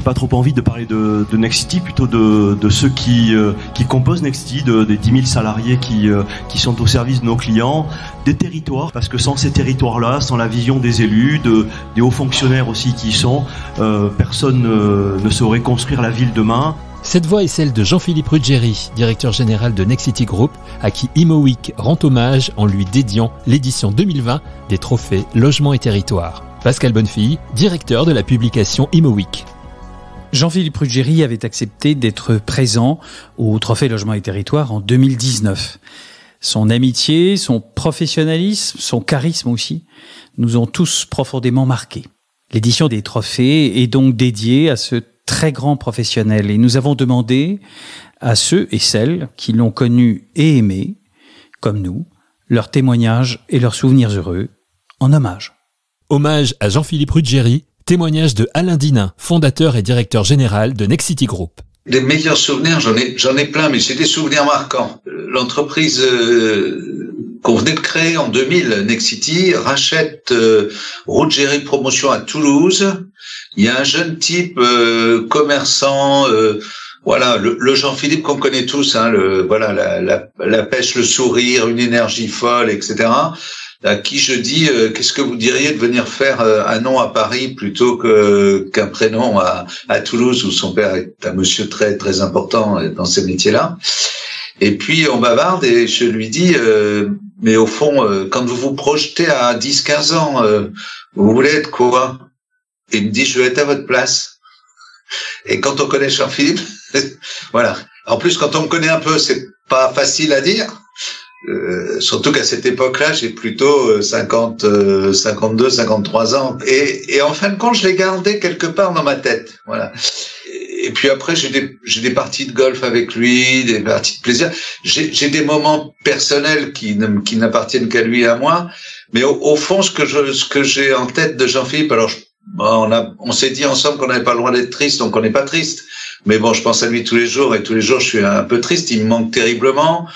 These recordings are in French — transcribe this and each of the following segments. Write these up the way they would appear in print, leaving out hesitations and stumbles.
pas trop envie de parler de Nexity, plutôt de ceux qui composent Nexity, des 10 000 salariés qui sont au service de nos clients, des territoires, parce que sans ces territoires-là, sans la vision des élus, des hauts fonctionnaires aussi qui y sont, personne ne saurait construire la ville demain. Cette voix est celle de Jean-Philippe Ruggieri, directeur général de Nexity Group, à qui IMOweek rend hommage en lui dédiant l'édition 2020 des trophées Logement et Territoire. Pascal Bonnefille, directeur de la publication IMOweek. Jean-Philippe Ruggieri avait accepté d'être présent au Trophée Logement et Territoire en 2019. Son amitié, son professionnalisme, son charisme aussi, nous ont tous profondément marqués. L'édition des trophées est donc dédiée à ce très grand professionnel et nous avons demandé à ceux et celles qui l'ont connu et aimé, comme nous, leurs témoignages et leurs souvenirs heureux en hommage. Hommage à Jean-Philippe Ruggieri, témoignage de Alain Dinin, fondateur et directeur général de Nexity Group. Les meilleurs souvenirs, j'en ai plein, mais c'est des souvenirs marquants. L'entreprise qu'on venait de créer en 2000, Nexity, rachète Ruggieri Promotion à Toulouse. Il y a un jeune type commerçant, voilà, le Jean-Philippe qu'on connaît tous, hein, la pêche, le sourire, une énergie folle, etc. À qui je dis, qu'est-ce que vous diriez de venir faire un nom à Paris plutôt qu'un prénom à Toulouse, où son père est un monsieur très très important dans ces métiers-là. Et puis on bavarde et je lui dis, mais au fond, quand vous vous projetez à 10-15 ans, vous voulez être quoi? Et il me dit, je veux être à votre place. Et quand on connaît Jean-Philippe, voilà. En plus, quand on me connaît un peu, c'est pas facile à dire. Surtout qu'à cette époque-là, j'ai plutôt 52, 53 ans. Et en fin de compte, je l'ai gardé quelque part dans ma tête. Voilà. Et puis après, j'ai des parties de golf avec lui, des parties de plaisir. J'ai des moments personnels qui n'appartiennent qu'à lui et à moi. Mais au fond, ce que j'ai en tête de Jean-Philippe, alors on s'est dit ensemble qu'on n'avait pas le droit d'être triste, donc on n'est pas triste. Mais bon, je pense à lui tous les jours, et tous les jours, je suis un peu triste. Il me manque terriblement.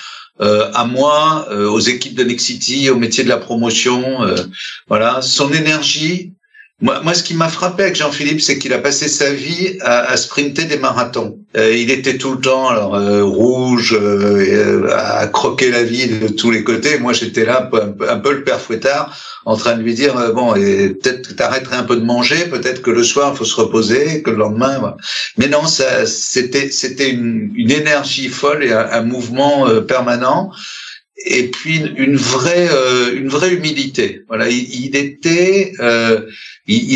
À moi, aux équipes de Nexity, au métier de la promotion, voilà, son énergie. Moi, ce qui m'a frappé avec Jean-Philippe, c'est qu'il a passé sa vie à sprinter des marathons. Il était tout le temps, rouge, à croquer la vie de tous les côtés. Moi, j'étais là, un peu le père Fouettard, en train de lui dire, bon, et peut-être que t'arrêterais un peu de manger, peut-être que le soir, il faut se reposer, que le lendemain, voilà. Mais non, c'était une énergie folle et un mouvement permanent. Et puis une vraie humilité. Voilà, il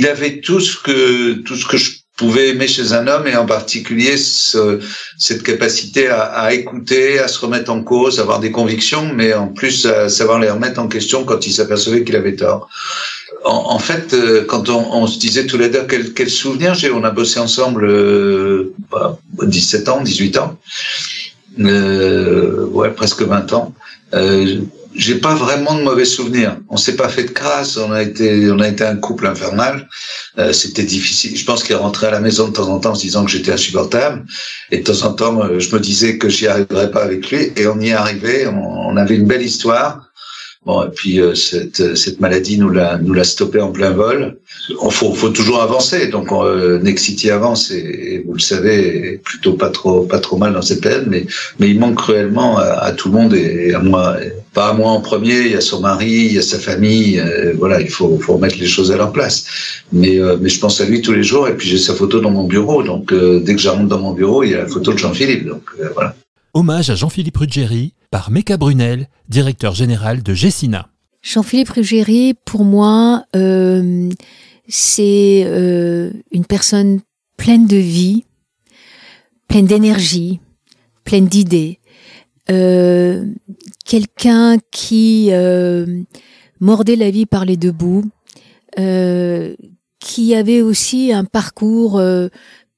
avait tout ce que je pouvais aimer chez un homme, et en particulier cette capacité à écouter, à se remettre en cause, à avoir des convictions, mais en plus à savoir les remettre en question quand il s'apercevait qu'il avait tort. En fait, quand on se disait tous les deux quel souvenir on a bossé ensemble 17 ans, 18 ans, ouais, presque 20 ans. J'ai pas vraiment de mauvais souvenirs. On s'est pas fait de crasse. On a été un couple infernal. C'était difficile. Je pense qu'il rentrait à la maison de temps en temps en se disant que j'étais insupportable. Et de temps en temps, je me disais que j'y arriverais pas avec lui. Et on y est arrivé. On avait une belle histoire. Bon, et puis cette maladie nous l'a stoppé en plein vol. Faut toujours avancer. Donc Nexity avance, et vous le savez, plutôt pas trop mal dans cette période, mais il manque cruellement à tout le monde, et à moi, pas à moi en premier. Il y a son mari, il y a sa famille. Voilà, il faut remettre les choses à leur place. Mais je pense à lui tous les jours, et puis j'ai sa photo dans mon bureau. Donc dès que j'arrive dans mon bureau, il y a la photo de Jean-Philippe. Donc voilà. Hommage à Jean-Philippe Ruggieri par Mecca Brunel, directeur général de Gessina. Jean-Philippe Ruggieri, pour moi, c'est une personne pleine de vie, pleine d'énergie, pleine d'idées. Quelqu'un qui mordait la vie par les deux bouts, qui avait aussi un parcours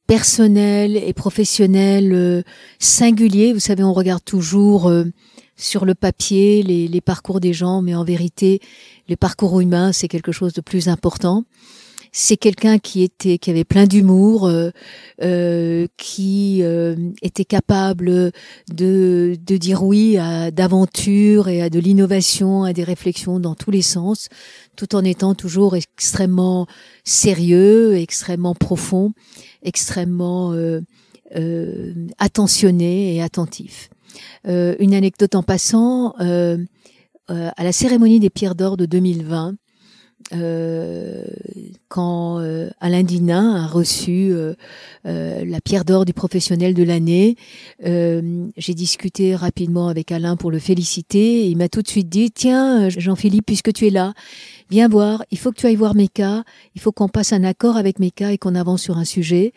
personnel et professionnel singulier. Vous savez, on regarde toujours sur le papier les parcours des gens, mais en vérité, les parcours humains, c'est quelque chose de plus important. C'est quelqu'un qui avait plein d'humour, qui était capable de dire oui à d'aventures et à de l'innovation, à des réflexions dans tous les sens, tout en étant toujours extrêmement sérieux, extrêmement profond, extrêmement attentionné et attentif. Une anecdote en passant, à la cérémonie des Pierres d'Or de 2020, quand Alain Dinin a reçu la Pierre d'Or du professionnel de l'année, j'ai discuté rapidement avec Alain pour le féliciter. Il m'a tout de suite dit: tiens, Jean-Philippe, puisque tu es là, viens voir, il faut que tu ailles voir Meka, il faut qu'on passe un accord avec Meka et qu'on avance sur un sujet.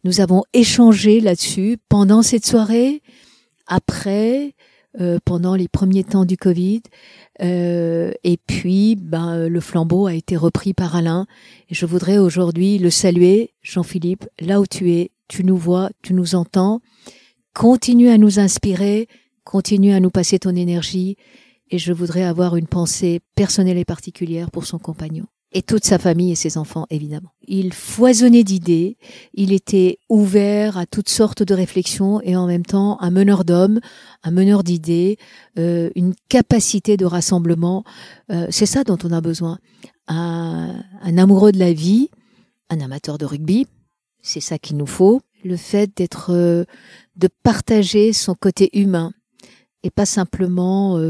Nous avons échangé là-dessus pendant cette soirée, après, pendant les premiers temps du Covid, et puis le flambeau a été repris par Alain, et je voudrais aujourd'hui le saluer. Jean-Philippe, là où tu es, tu nous vois, tu nous entends, continue à nous inspirer, continue à nous passer ton énergie, et je voudrais avoir une pensée personnelle et particulière pour son compagnon et toute sa famille et ses enfants, évidemment. Il foisonnait d'idées, il était ouvert à toutes sortes de réflexions et en même temps un meneur d'hommes, un meneur d'idées, une capacité de rassemblement. C'est ça dont on a besoin. Un amoureux de la vie, un amateur de rugby, c'est ça qu'il nous faut. Le fait de partager son côté humain et pas simplement...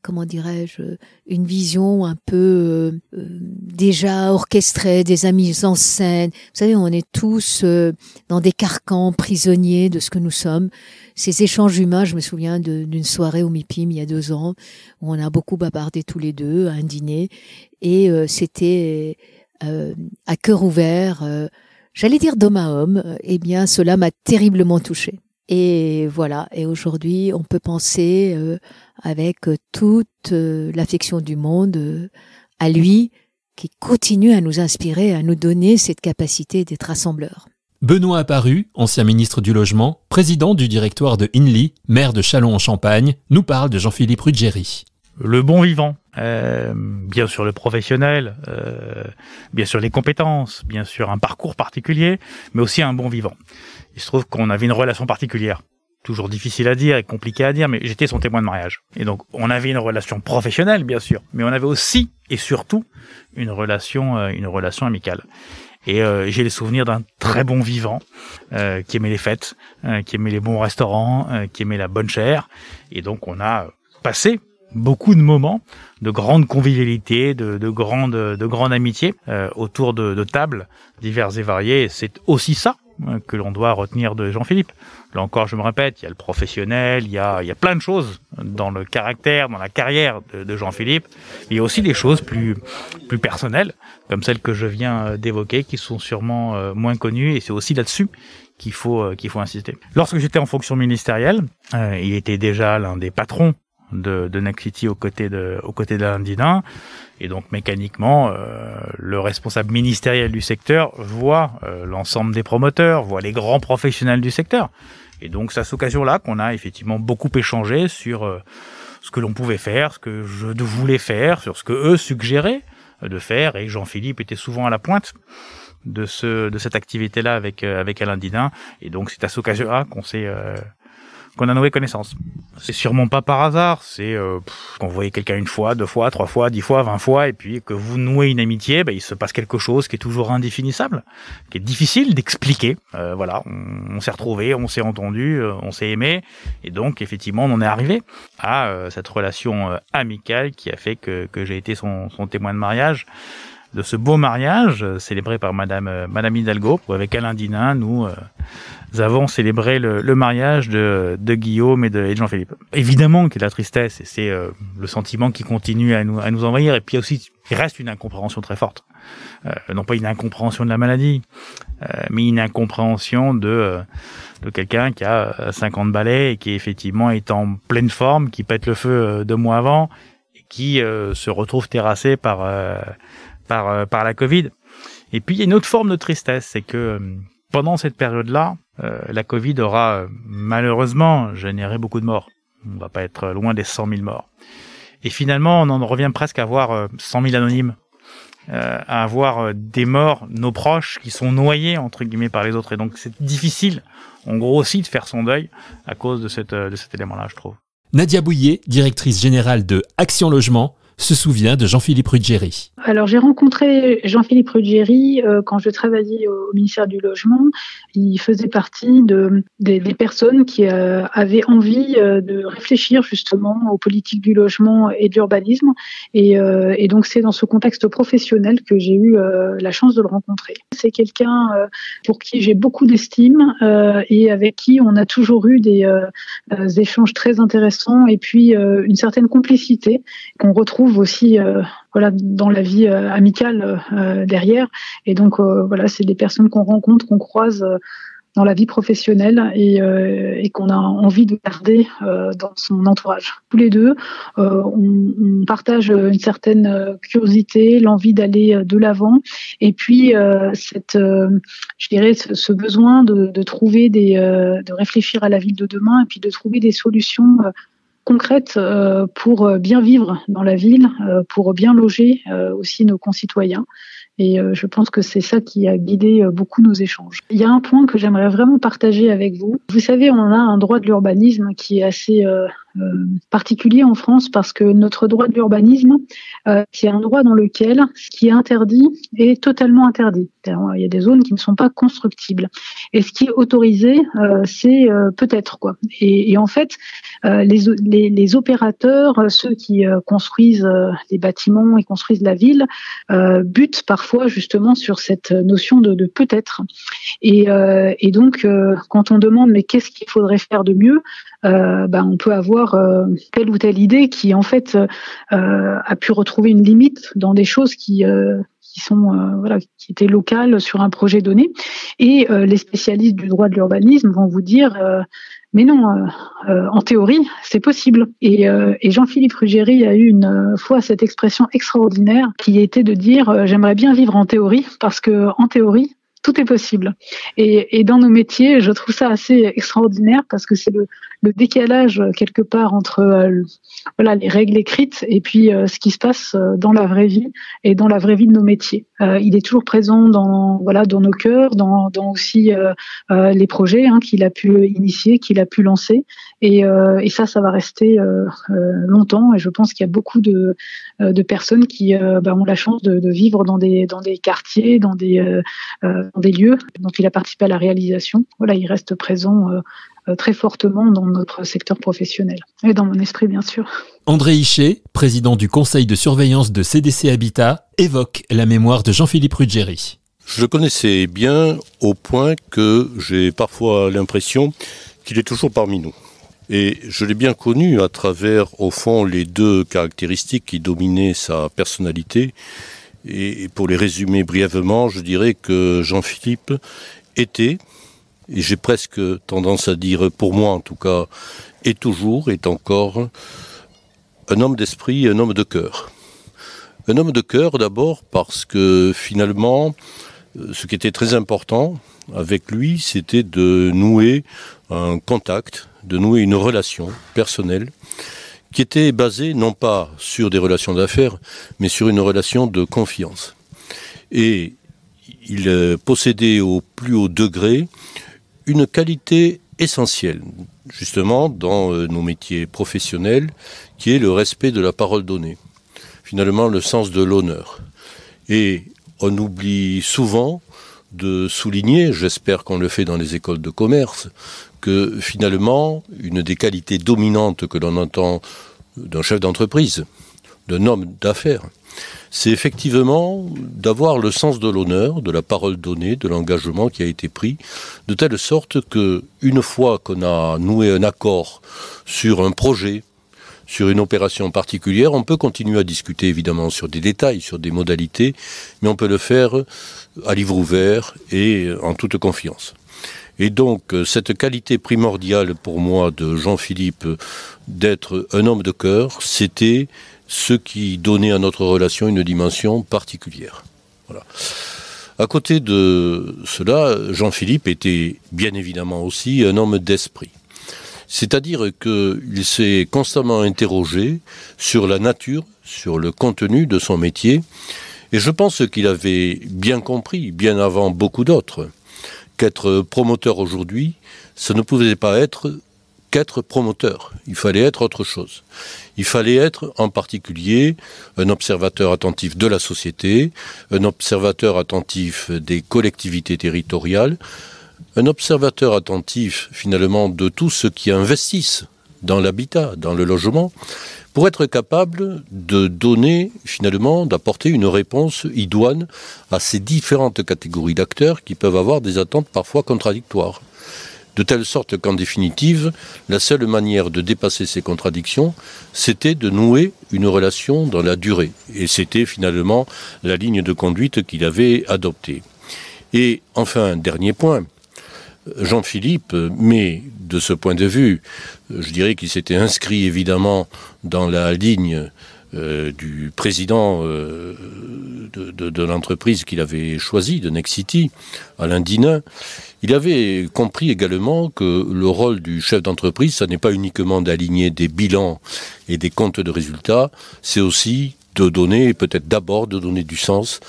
comment dirais-je, une vision un peu déjà orchestrée, des mises en scène. Vous savez, on est tous dans des carcans prisonniers de ce que nous sommes. Ces échanges humains, je me souviens d'une soirée au MIPIM il y a 2 ans, où on a beaucoup bavardé tous les deux à un dîner, et c'était à cœur ouvert, j'allais dire d'homme à homme. Eh bien, cela m'a terriblement touchée. Et voilà, et aujourd'hui, on peut penser avec toute l'affection du monde à lui, qui continue à nous inspirer, à nous donner cette capacité d'être rassembleur. Benoît Apparu, ancien ministre du Logement, président du directoire de Inly, maire de Châlons-en-Champagne, nous parle de Jean-Philippe Ruggieri. Le bon vivant, bien sûr le professionnel, bien sûr les compétences, bien sûr un parcours particulier, mais aussi un bon vivant. Il se trouve qu'on avait une relation particulière, toujours difficile à dire et compliqué à dire, mais j'étais son témoin de mariage. Et donc on avait une relation professionnelle, bien sûr, mais on avait aussi et surtout une relation amicale. Et j'ai les souvenirs d'un très bon vivant, qui aimait les fêtes, qui aimait les bons restaurants, qui aimait la bonne chère. Et donc on a passé beaucoup de moments de grande convivialité, de grande amitié autour de tables diverses et variées. Et c'est aussi ça que l'on doit retenir de Jean-Philippe. Là encore, je me répète, il y a le professionnel, il y a plein de choses dans le caractère, dans la carrière de Jean-Philippe. Il y a aussi des choses plus personnelles, comme celles que je viens d'évoquer, qui sont sûrement moins connues, et c'est aussi là-dessus qu'il faut insister. Lorsque j'étais en fonction ministérielle, il était déjà l'un des patrons de Nexity aux côtés d'Alain Dinin, et donc mécaniquement le responsable ministériel du secteur voit l'ensemble des promoteurs, voit les grands professionnels du secteur, et donc c'est à cette occasion-là qu'on a effectivement beaucoup échangé sur ce que l'on pouvait faire, ce que je voulais faire, sur ce que eux suggéraient de faire, et Jean-Philippe était souvent à la pointe de cette activité-là avec Alain Dinin, et donc c'est à cette occasion-là qu'on a noué connaissance. C'est sûrement pas par hasard, c'est quand vous voyez quelqu'un 1 fois, 2 fois, 3 fois, 10 fois, 20 fois, et puis que vous nouez une amitié, il se passe quelque chose qui est toujours indéfinissable, qui est difficile d'expliquer. Voilà, on s'est retrouvés, on s'est entendus, on s'est aimés, et donc effectivement on en est arrivé à cette relation amicale qui a fait que j'ai été son témoin de mariage. De ce beau mariage célébré par Madame Hidalgo, où avec Alain Dinin, nous avons célébré le mariage de Guillaume et de Jean-Philippe. Évidemment qu'il y a de la tristesse, et c'est le sentiment qui continue à nous envahir, et puis aussi il reste une incompréhension très forte. Non pas une incompréhension de la maladie, mais une incompréhension de quelqu'un qui a 50 balais et qui effectivement est en pleine forme, qui pète le feu 2 mois avant, et qui se retrouve terrassé par la Covid. Et puis il y a une autre forme de tristesse, c'est que pendant cette période-là, la Covid aura malheureusement généré beaucoup de morts. On va pas être loin des 100 000 morts. Et finalement, on en revient presque à voir 100 000 anonymes à avoir des morts, nos proches, qui sont noyés, entre guillemets, par les autres. Et donc, c'est difficile, en gros aussi, de faire son deuil à cause de cet élément-là, je trouve. Nadia Bouillet, directrice générale de Action Logement, se souvient de Jean-Philippe Ruggieri. Alors, j'ai rencontré Jean-Philippe Ruggieri quand je travaillais au ministère du Logement. Il faisait partie des personnes qui avaient envie de réfléchir justement aux politiques du logement et de l'urbanisme. Et donc, c'est dans ce contexte professionnel que j'ai eu la chance de le rencontrer. C'est quelqu'un pour qui j'ai beaucoup d'estime et avec qui on a toujours eu des échanges très intéressants et puis une certaine complicité qu'on retrouve aussi dans la vie amicale derrière. Et donc voilà, c'est des personnes qu'on rencontre, qu'on croise dans la vie professionnelle et qu'on a envie de garder dans son entourage. Tous les deux, on partage une certaine curiosité, l'envie d'aller de l'avant, et puis je dirais ce besoin de trouver de réfléchir à la ville de demain et puis de trouver des solutions concrètes pour bien vivre dans la ville, pour bien loger aussi nos concitoyens. Et je pense que c'est ça qui a guidé beaucoup nos échanges. Il y a un point que j'aimerais vraiment partager avec vous. Vous savez, on a un droit de l'urbanisme qui est assez particulier en France parce que notre droit de l'urbanisme, c'est un droit dans lequel ce qui est interdit est totalement interdit. Il y a des zones qui ne sont pas constructibles. Et ce qui est autorisé, c'est peut-être quoi. Et en fait, les opérateurs, ceux qui construisent les bâtiments et construisent la ville, butent parfois justement sur cette notion de peut-être. Et donc, quand on demande mais qu'est-ce qu'il faudrait faire de mieux, on peut avoir telle ou telle idée qui en fait a pu retrouver une limite dans des choses qui étaient locales sur un projet donné. Et les spécialistes du droit de l'urbanisme vont vous dire mais non, en théorie, c'est possible. Et Jean-Philippe Ruggieri a eu une fois cette expression extraordinaire qui était de dire j'aimerais bien vivre en théorie parce que en théorie, tout est possible. Et dans nos métiers, je trouve ça assez extraordinaire parce que c'est le décalage quelque part entre les règles écrites et puis ce qui se passe dans la vraie vie et dans la vraie vie de nos métiers. Il est toujours présent dans nos cœurs, dans aussi les projets qu'il a pu initier, qu'il a pu lancer. Et ça va rester longtemps. Et je pense qu'il y a beaucoup de personnes qui ont la chance de vivre dans des quartiers, dans des lieux dont il a participé à la réalisation. Voilà, il reste présent très fortement dans notre secteur professionnel et dans mon esprit, bien sûr. André Hichet, président du conseil de surveillance de CDC Habitat, évoque la mémoire de Jean-Philippe Ruggieri. Je le connaissais bien au point que j'ai parfois l'impression qu'il est toujours parmi nous. Et je l'ai bien connu à travers, au fond, les deux caractéristiques qui dominaient sa personnalité. Et pour les résumer brièvement, je dirais que Jean-Philippe était, et j'ai presque tendance à dire, pour moi en tout cas, est encore, un homme d'esprit, un homme de cœur. Un homme de cœur d'abord parce que finalement, ce qui était très important avec lui, c'était de nouer un contact, de nouer une relation personnelle qui était basée non pas sur des relations d'affaires, mais sur une relation de confiance. Et il possédait au plus haut degré une qualité essentielle, justement, dans nos métiers professionnels, qui est le respect de la parole donnée. Finalement, le sens de l'honneur. Et on oublie souvent de souligner, j'espère qu'on le fait dans les écoles de commerce, que finalement, une des qualités dominantes que l'on entend d'un chef d'entreprise, d'un homme d'affaires, c'est effectivement d'avoir le sens de l'honneur, de la parole donnée, de l'engagement qui a été pris, de telle sorte que, une fois qu'on a noué un accord sur un projet, sur une opération particulière, on peut continuer à discuter évidemment sur des détails, sur des modalités, mais on peut le faire à livre ouvert et en toute confiance. Et donc, cette qualité primordiale pour moi de Jean-Philippe d'être un homme de cœur, c'était ce qui donnait à notre relation une dimension particulière. Voilà. À côté de cela, Jean-Philippe était bien évidemment aussi un homme d'esprit. C'est-à-dire qu'il s'est constamment interrogé sur la nature, sur le contenu de son métier, Et je pense qu'il avait bien compris, bien avant beaucoup d'autres, qu'être promoteur aujourd'hui, ça ne pouvait pas être qu'être promoteur. Il fallait être autre chose. Il fallait être en particulier un observateur attentif de la société, un observateur attentif des collectivités territoriales, un observateur attentif finalement de tous ceux qui investissent dans l'habitat, dans le logement, pour être capable de donner, finalement, d'apporter une réponse idoine à ces différentes catégories d'acteurs qui peuvent avoir des attentes parfois contradictoires. De telle sorte qu'en définitive, la seule manière de dépasser ces contradictions, c'était de nouer une relation dans la durée. Et c'était finalement la ligne de conduite qu'il avait adoptée. Et enfin, dernier point, Jean-Philippe, mais de ce point de vue, je dirais qu'il s'était inscrit évidemment dans la ligne du président de l'entreprise qu'il avait choisi, de Nexity, Alain Dinin. Il avait compris également que le rôle du chef d'entreprise, ça n'est pas uniquement d'aligner des bilans et des comptes de résultats, c'est aussi de donner, peut-être d'abord de donner du sens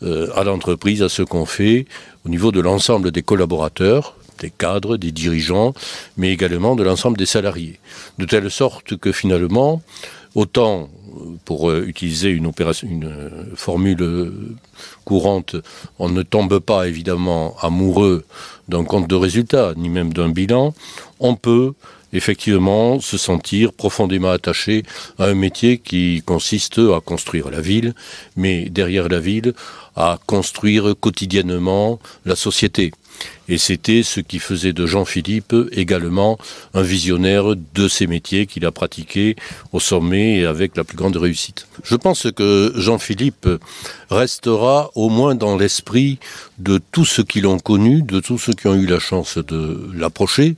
à l'entreprise, à ce qu'on fait au niveau de l'ensemble des collaborateurs, des cadres, des dirigeants, mais également de l'ensemble des salariés. De telle sorte que finalement, autant, pour utiliser une formule courante, on ne tombe pas évidemment amoureux d'un compte de résultat, ni même d'un bilan, on peut effectivement se sentir profondément attaché à un métier qui consiste à construire la ville, mais derrière la ville, à construire quotidiennement la société. Et c'était ce qui faisait de Jean-Philippe également un visionnaire de ces métiers qu'il a pratiqués au sommet et avec la plus grande réussite. Je pense que Jean-Philippe restera au moins dans l'esprit de tous ceux qui l'ont connu, de tous ceux qui ont eu la chance de l'approcher,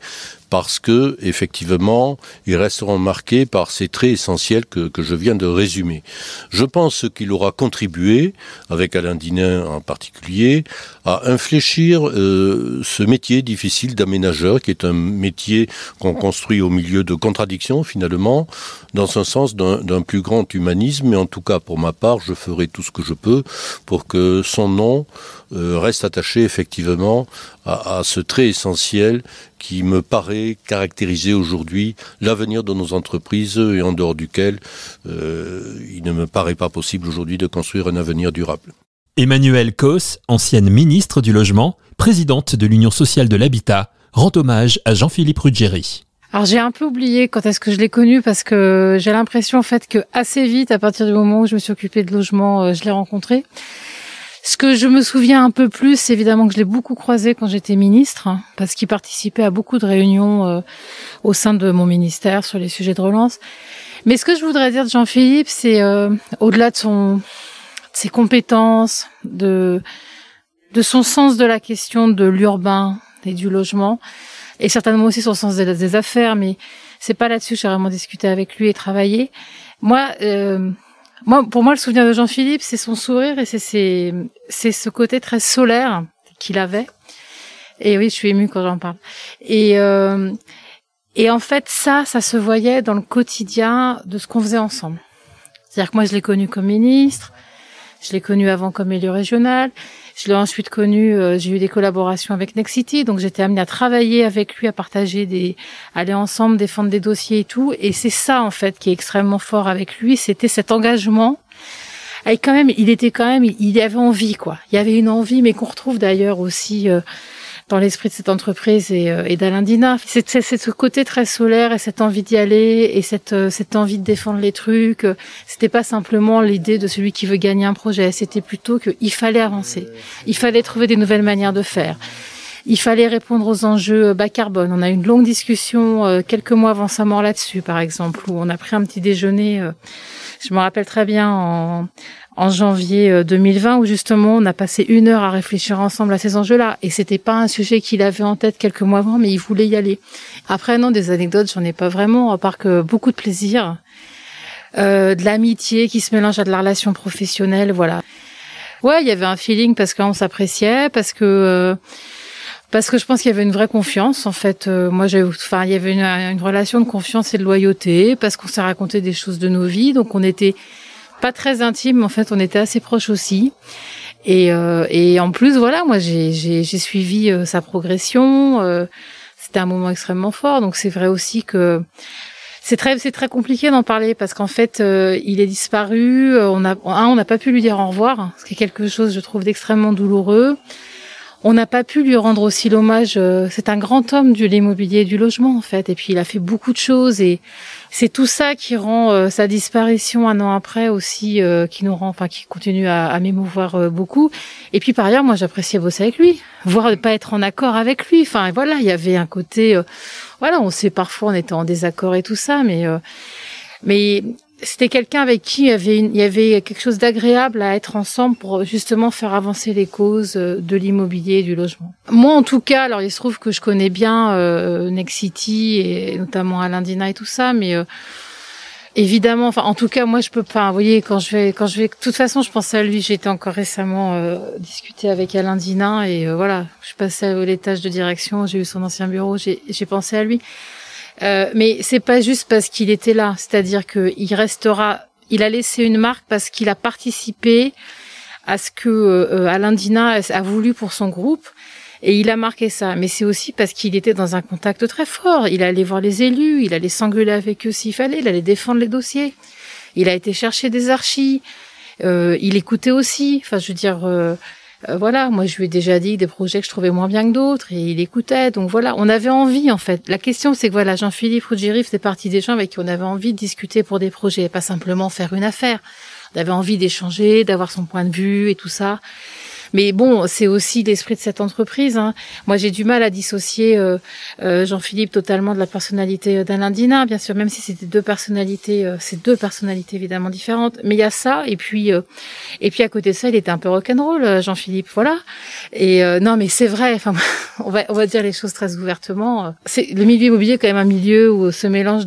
parce que, effectivement, ils resteront marqués par ces traits essentiels que je viens de résumer. Je pense qu'il aura contribué, avec Alain Dinin en particulier, à infléchir ce métier difficile d'aménageur, qui est un métier qu'on construit au milieu de contradictions, finalement, dans un sens d'un plus grand humanisme. Mais en tout cas, pour ma part, je ferai tout ce que je peux pour que son nom reste attaché, effectivement, à ce trait essentiel qui me paraît caractériser aujourd'hui l'avenir de nos entreprises et en dehors duquel il ne me paraît pas possible aujourd'hui de construire un avenir durable. Emmanuelle Causse, ancienne ministre du Logement, présidente de l'Union sociale de l'habitat, rend hommage à Jean-Philippe Ruggieri. Alors j'ai un peu oublié quand est-ce que je l'ai connu parce que j'ai l'impression en fait que assez vite, à partir du moment où je me suis occupée de logement, je l'ai rencontré. Ce que je me souviens un peu plus, c'est évidemment que je l'ai beaucoup croisé quand j'étais ministre, parce qu'il participait à beaucoup de réunions au sein de mon ministère sur les sujets de relance. Mais ce que je voudrais dire de Jean-Philippe, c'est au-delà de ses compétences, de son sens de la question de l'urbain et du logement, et certainement aussi son sens des affaires, mais c'est pas là-dessus que j'ai vraiment discuté avec lui et travaillé. Pour moi, le souvenir de Jean-Philippe, c'est son sourire et c'est ce côté très solaire qu'il avait. Et oui, je suis émue quand j'en parle. Et en fait, ça se voyait dans le quotidien de ce qu'on faisait ensemble. C'est-à-dire que moi, je l'ai connu comme ministre, je l'ai connu avant comme élu régional, je l'ai ensuite connu, j'ai eu des collaborations avec Nexity, donc j'étais amenée à travailler avec lui, à partager aller ensemble, défendre des dossiers et tout. Et c'est ça, en fait, qui est extrêmement fort avec lui, c'était cet engagement. Et quand même, il avait envie, quoi. Il y avait une envie, mais qu'on retrouve d'ailleurs aussi dans l'esprit de cette entreprise et d'Alain Dinin. C'est ce côté très solaire et cette envie d'y aller et cette envie de défendre les trucs. C'était pas simplement l'idée de celui qui veut gagner un projet. C'était plutôt qu'il fallait avancer. Il fallait trouver des nouvelles manières de faire. Il fallait répondre aux enjeux bas carbone. On a eu une longue discussion quelques mois avant sa mort là-dessus, par exemple, où on a pris un petit déjeuner. Je me rappelle très bien en janvier 2020, où justement on a passé 1 heure à réfléchir ensemble à ces enjeux-là. Et c'était pas un sujet qu'il avait en tête quelques mois avant, mais il voulait y aller. Après, non, des anecdotes, j'en ai pas vraiment, à part que beaucoup de plaisir, de l'amitié qui se mélange à de la relation professionnelle, voilà. Ouais, il y avait un feeling parce qu'on s'appréciait, parce que je pense qu'il y avait une vraie confiance. En fait, il y avait une relation de confiance et de loyauté, parce qu'on s'est raconté des choses de nos vies, donc on était pas très intime. En fait, on était assez proches aussi. Et en plus, voilà, moi, j'ai suivi sa progression. C'était un moment extrêmement fort. Donc, c'est vrai aussi que c'est très compliqué d'en parler parce qu'en fait, il est disparu. On n'a pas pu lui dire au revoir, ce qui est quelque chose, je trouve, d'extrêmement douloureux. On n'a pas pu lui rendre aussi l'hommage. C'est un grand homme de l'immobilier et du logement, en fait. Et puis, il a fait beaucoup de choses. Et c'est tout ça qui rend sa disparition un an après aussi, qui continue à m'émouvoir beaucoup. Et puis, par ailleurs, moi, j'appréciais bosser avec lui, voire ne pas être en accord avec lui. Enfin, voilà, il y avait un côté... voilà, on sait parfois on était en désaccord et tout ça, mais c'était quelqu'un avec qui il y avait quelque chose d'agréable à être ensemble pour justement faire avancer les causes de l'immobilier et du logement. Moi, en tout cas, alors il se trouve que je connais bien Nexity et notamment Alain Dina et tout ça, mais évidemment, enfin, en tout cas, moi, je peux pas. Vous voyez, quand je vais, de toute façon, je pense à lui. J'ai été encore récemment discuter avec Alain Dina et voilà, je passais à l'étage de direction, j'ai eu son ancien bureau, j'ai pensé à lui. Mais c'est pas juste parce qu'il était là, c'est-à-dire que il a laissé une marque parce qu'il a participé à ce que Alain Dina a voulu pour son groupe. Et il a marqué ça. Mais c'est aussi parce qu'il était dans un contact très fort. Il allait voir les élus, il allait s'engueuler avec eux s'il fallait, il allait défendre les dossiers. Il a été chercher des archis. Il écoutait aussi. Enfin, je veux dire, voilà. Moi, je lui ai déjà dit des projets que je trouvais moins bien que d'autres et il écoutait. Donc voilà, on avait envie, en fait. La question, c'est que voilà, Jean-Philippe Ruggieri faisait partie des gens avec qui on avait envie de discuter pour des projets, pas simplement faire une affaire. On avait envie d'échanger, d'avoir son point de vue et tout ça. Mais bon, c'est aussi l'esprit de cette entreprise. Hein. Moi, j'ai du mal à dissocier Jean-Philippe totalement de la personnalité d'Alain Dina, bien sûr, même si c'était c'est deux personnalités évidemment différentes. Mais il y a ça, et puis à côté de ça, il était un peu rock'n'roll, Jean-Philippe, voilà. Et non, mais c'est vrai. Enfin, on va dire les choses très ouvertement. Le milieu immobilier est quand même un milieu où se mélange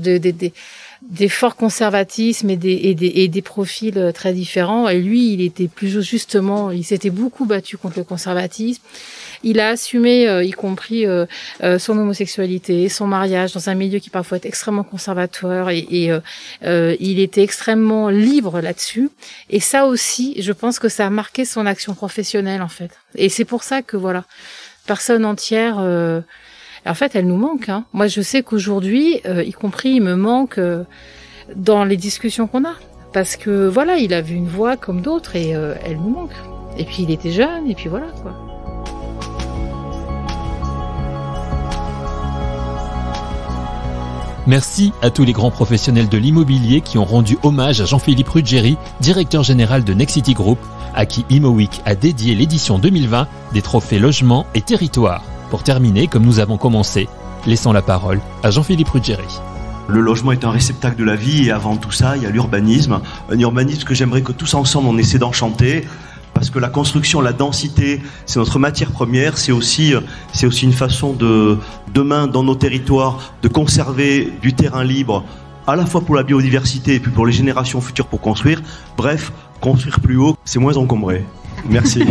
des forts conservatismes et des profils très différents. Et lui, il était plus justement, il s'était beaucoup battu contre le conservatisme. Il a assumé, y compris son homosexualité, son mariage dans un milieu qui parfois est extrêmement conservateur et il était extrêmement libre là-dessus. Et ça aussi, je pense que ça a marqué son action professionnelle en fait. Et c'est pour ça que voilà, personne entière. En fait, elle nous manque. Hein. Moi, je sais qu'aujourd'hui, y compris, il me manque dans les discussions qu'on a. Parce que, voilà, il avait une voix comme d'autres et elle nous manque. Et puis, il était jeune, et puis voilà, quoi. Merci à tous les grands professionnels de l'immobilier qui ont rendu hommage à Jean-Philippe Ruggieri, directeur général de Nexity Group, à qui IMOWeek a dédié l'édition 2020 des trophées logement et territoire. Pour terminer, comme nous avons commencé, laissons la parole à Jean-Philippe Ruggieri. Le logement est un réceptacle de la vie et avant tout ça, il y a l'urbanisme. Un urbanisme que j'aimerais que tous ensemble on essaie d'enchanter parce que la construction, la densité, c'est notre matière première. C'est aussi une façon de, demain, dans nos territoires, de conserver du terrain libre à la fois pour la biodiversité et puis pour les générations futures pour construire. Bref, construire plus haut, c'est moins encombré. Merci.